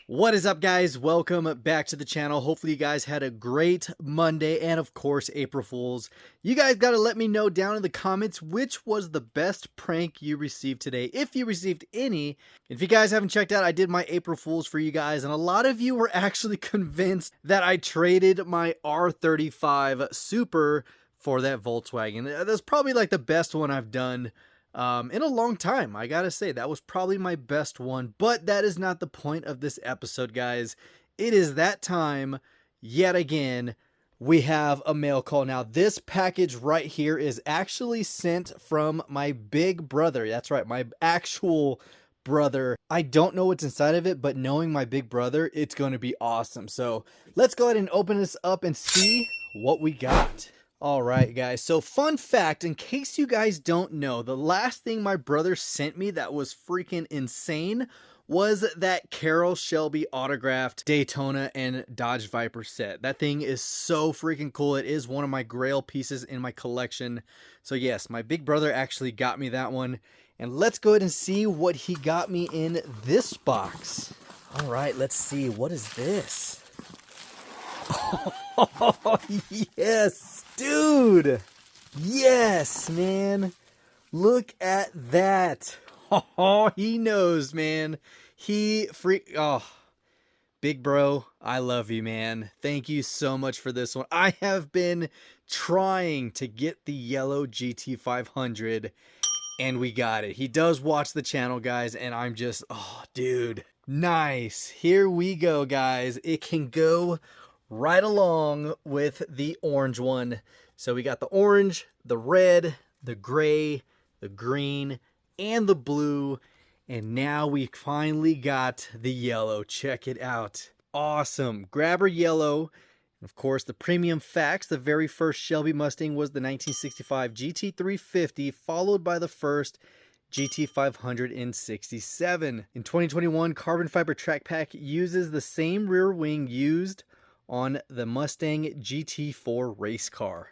What is up, guys? Welcome back to the channel. Hopefully you guys had a great Monday and of course April Fools. You guys got to let me know down in the comments which was the best prank you received today, if you received any. If you guys haven't checked out, I did my April Fools for you guys, and a lot of you were actually convinced that I traded my R35 Super for that Volkswagen. That's probably like the best one I've done in a long time. I gotta say, that was probably my best one, but that is not the point of this episode, guys. It is that time yet again. We have a mail call. Now, this package right here is actually sent from my big brother. That's right, my actual brother. I don't know what's inside of it, but knowing my big brother, it's going to be awesome. So let's go ahead and open this up and see what we got. All right, guys. So fun fact, in case you guys don't know, the last thing my brother sent me that was freaking insane was that Carroll Shelby autographed Daytona and Dodge Viper set. That thing is so freaking cool. It is one of my grail pieces in my collection. So yes, my big brother actually got me that one. And let's go ahead and see what he got me in this box. All right, let's see. What is this? Oh, yes, dude. Yes, man. Look at that. Oh, he knows, man. Oh, big bro, I love you, man. Thank you so much for this one. I have been trying to get the yellow GT500, and we got it. He does watch the channel, guys, and I'm just, oh, dude. Nice. Here we go, guys. It can go right along with the orange one. So we got the orange, the red, the gray, the green, and the blue. And now we finally got the yellow. Check it out. Awesome. Grabber yellow. Of course, the premium facts. The very first Shelby Mustang was the 1965 GT350, followed by the first GT500 in 67. In 2021, carbon fiber track pack uses the same rear wing used on the Mustang GT4 race car.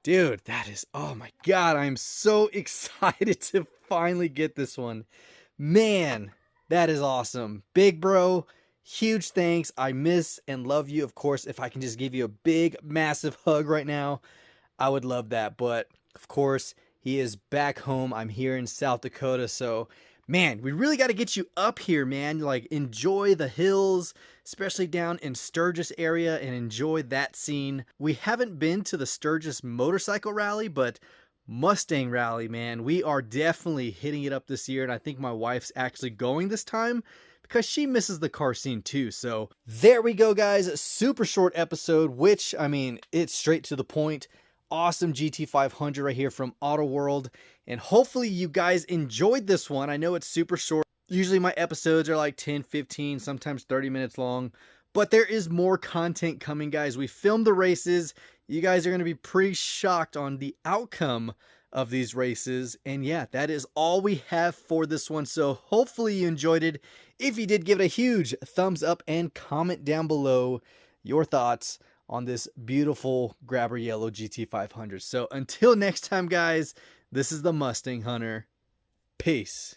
Dude, that is, oh my God, I'm so excited to finally get this one. Man, that is awesome. Big bro, huge thanks. I miss and love you. Of course, if I can just give you a big, massive hug right now, I would love that. But of course, he is back home. I'm here in South Dakota, so man, we really got to get you up here, man. Like, enjoy the hills, especially down in Sturgis area, and enjoy that scene. We haven't been to the Sturgis motorcycle rally, but Mustang rally, man, we are definitely hitting it up this year, and I think my wife's actually going this time because she misses the car scene too. So there we go, guys. Super short episode, which, I mean, it's straight to the point. Awesome GT500 right here from AutoWorld, and hopefully you guys enjoyed this one. I know it's super short. Usually my episodes are like 10, 15, sometimes 30 minutes long, but there is more content coming, guys. We filmed the races. You guys are going to be pretty shocked on the outcome of these races, and yeah, that is all we have for this one. So hopefully you enjoyed it. If you did, give it a huge thumbs up and comment down below your thoughts on this beautiful grabber yellow GT500. So until next time, guys, this is the Mustang Hunter. Peace.